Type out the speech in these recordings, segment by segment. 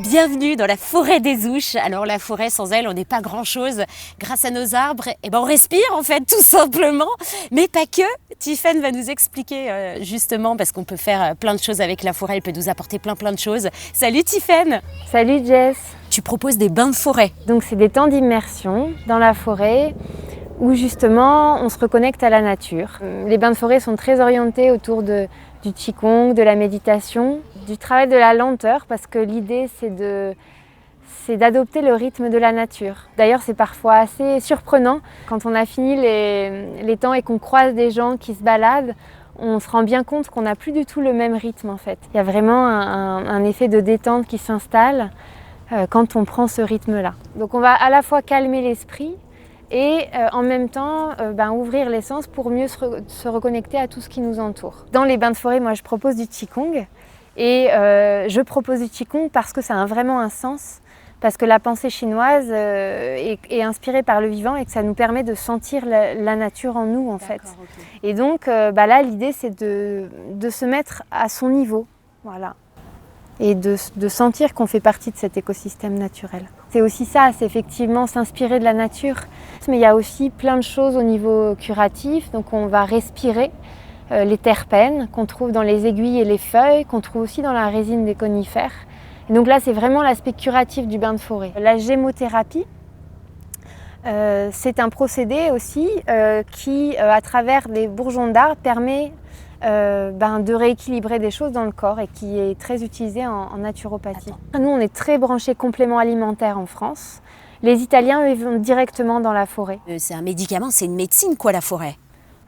Bienvenue dans la forêt des Ouches. Alors la forêt, sans elle, on n'est pas grand-chose. Grâce à nos arbres, on respire en fait, tout simplement. Mais pas que. Tiffaine va nous expliquer justement, parce qu'on peut faire plein de choses avec la forêt. Elle peut nous apporter plein de choses. Salut Tiffaine. Salut Jess. Tu proposes des bains de forêt. Donc c'est des temps d'immersion dans la forêt où justement on se reconnecte à la nature. Les bains de forêt sont très orientés autour du Qigong, de la méditation, du travail de la lenteur, parce que l'idée c'est d'adopter le rythme de la nature. D'ailleurs, c'est parfois assez surprenant quand on a fini les temps et qu'on croise des gens qui se baladent. On se rend bien compte qu'on n'a plus du tout le même rythme en fait. Il y a vraiment un effet de détente qui s'installe quand on prend ce rythme-là. Donc on va à la fois calmer l'esprit et en même temps ouvrir les sens pour mieux se reconnecter à tout ce qui nous entoure. Dans les bains de forêt, moi je propose du Qigong et je propose du Qigong parce que ça a vraiment un sens, parce que la pensée chinoise est inspirée par le vivant et que ça nous permet de sentir la nature en nous en fait. Okay. Et donc là l'idée c'est de se mettre à son niveau, voilà. Et de sentir qu'on fait partie de cet écosystème naturel. C'est aussi ça, c'est effectivement s'inspirer de la nature. Mais il y a aussi plein de choses au niveau curatif, donc on va respirer les terpènes qu'on trouve dans les aiguilles et les feuilles, qu'on trouve aussi dans la résine des conifères. Et donc là, c'est vraiment l'aspect curatif du bain de forêt. La gémothérapie, c'est un procédé aussi qui, à travers les bourgeons d'arbres, permet de rééquilibrer des choses dans le corps et qui est très utilisé en naturopathie. Nous, on est très branchés compléments alimentaires en France. Les Italiens, eux, ils vont directement dans la forêt. C'est un médicament, c'est une médecine quoi, la forêt?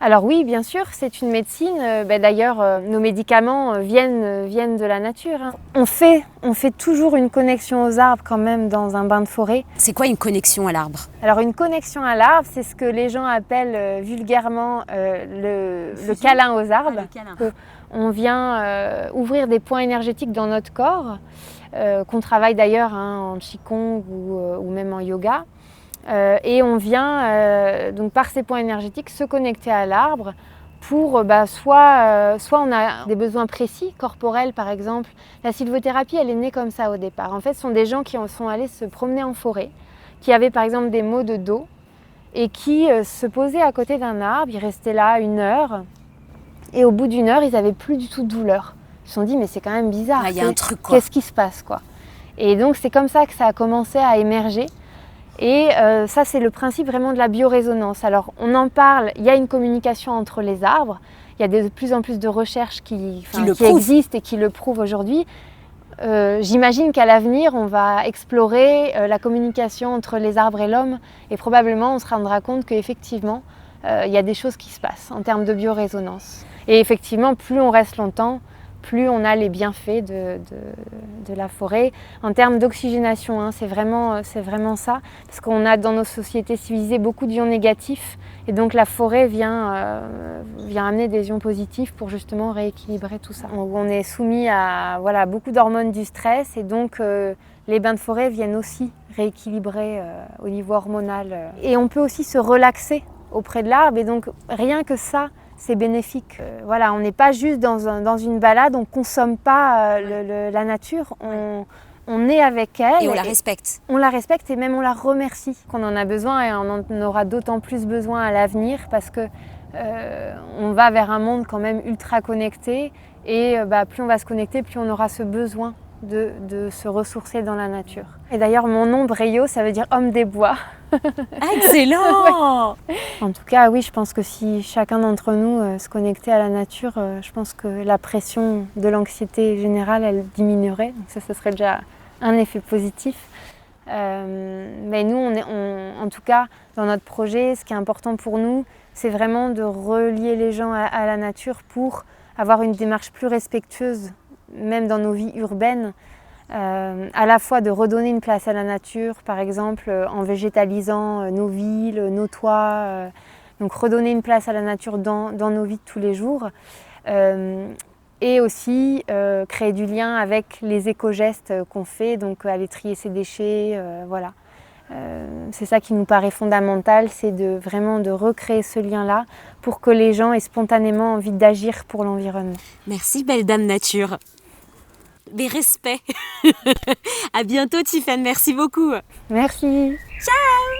Alors oui, bien sûr, c'est une médecine. D'ailleurs, nos médicaments viennent de la nature. On fait toujours une connexion aux arbres quand même dans un bain de forêt. C'est quoi une connexion à l'arbre? Alors une connexion à l'arbre, c'est ce que les gens appellent vulgairement le câlin aux arbres. On vient ouvrir des points énergétiques dans notre corps, qu'on travaille d'ailleurs en Qigong ou même en yoga. Et on vient donc par ces points énergétiques se connecter à l'arbre pour soit on a des besoins précis, corporels par exemple. La sylvothérapie, elle est née comme ça au départ. En fait, ce sont des gens qui sont allés se promener en forêt, qui avaient par exemple des maux de dos et qui se posaient à côté d'un arbre. Ils restaient là 1 heure et au bout d'1 heure, ils n'avaient plus du tout de douleur. Ils se sont dit mais c'est quand même bizarre, y a un truc, quoi. Qu'est-ce qui se passe quoi? Et donc c'est comme ça que ça a commencé à émerger. Et ça, c'est le principe vraiment de la biorésonance. Alors, on en parle, il y a une communication entre les arbres. Il y a de plus en plus de recherches qui existent et qui le prouvent aujourd'hui. J'imagine qu'à l'avenir, on va explorer la communication entre les arbres et l'homme. Et probablement, on se rendra compte qu'effectivement, il y a des choses qui se passent en termes de biorésonance. Et effectivement, plus on reste longtemps, plus on a les bienfaits de la forêt. En termes d'oxygénation, c'est vraiment ça. Parce qu'on a dans nos sociétés civilisées beaucoup d'ions négatifs. Et donc la forêt vient amener des ions positifs pour justement rééquilibrer tout ça. On est soumis à beaucoup d'hormones du stress. Et donc les bains de forêt viennent aussi rééquilibrer au niveau hormonal. Et on peut aussi se relaxer auprès de l'arbre. Et donc rien que ça, c'est bénéfique. On n'est pas juste dans une balade, on ne consomme pas la nature, on est avec elle. Et on la respecte. On la respecte et même on la remercie qu'on en a besoin et on en aura d'autant plus besoin à l'avenir parce que on va vers un monde quand même ultra connecté et plus on va se connecter, plus on aura ce besoin de se ressourcer dans la nature. Et d'ailleurs, mon nom Breyo, ça veut dire homme des bois. Excellent. Ouais. En tout cas, oui, je pense que si chacun d'entre nous se connectait à la nature, je pense que la pression de l'anxiété générale, elle diminuerait. Donc ça serait déjà un effet positif. Mais nous, en tout cas, dans notre projet, ce qui est important pour nous, c'est vraiment de relier les gens à la nature pour avoir une démarche plus respectueuse, même dans nos vies urbaines. À la fois de redonner une place à la nature, par exemple en végétalisant nos villes, nos toits, donc redonner une place à la nature dans nos vies de tous les jours, et aussi créer du lien avec les éco-gestes qu'on fait, donc aller trier ses déchets, voilà. C'est ça qui nous paraît fondamental, c'est vraiment de recréer ce lien-là pour que les gens aient spontanément envie d'agir pour l'environnement. Merci belle dame nature. Mes respects. À bientôt Tiffaine, merci beaucoup. Merci. Ciao.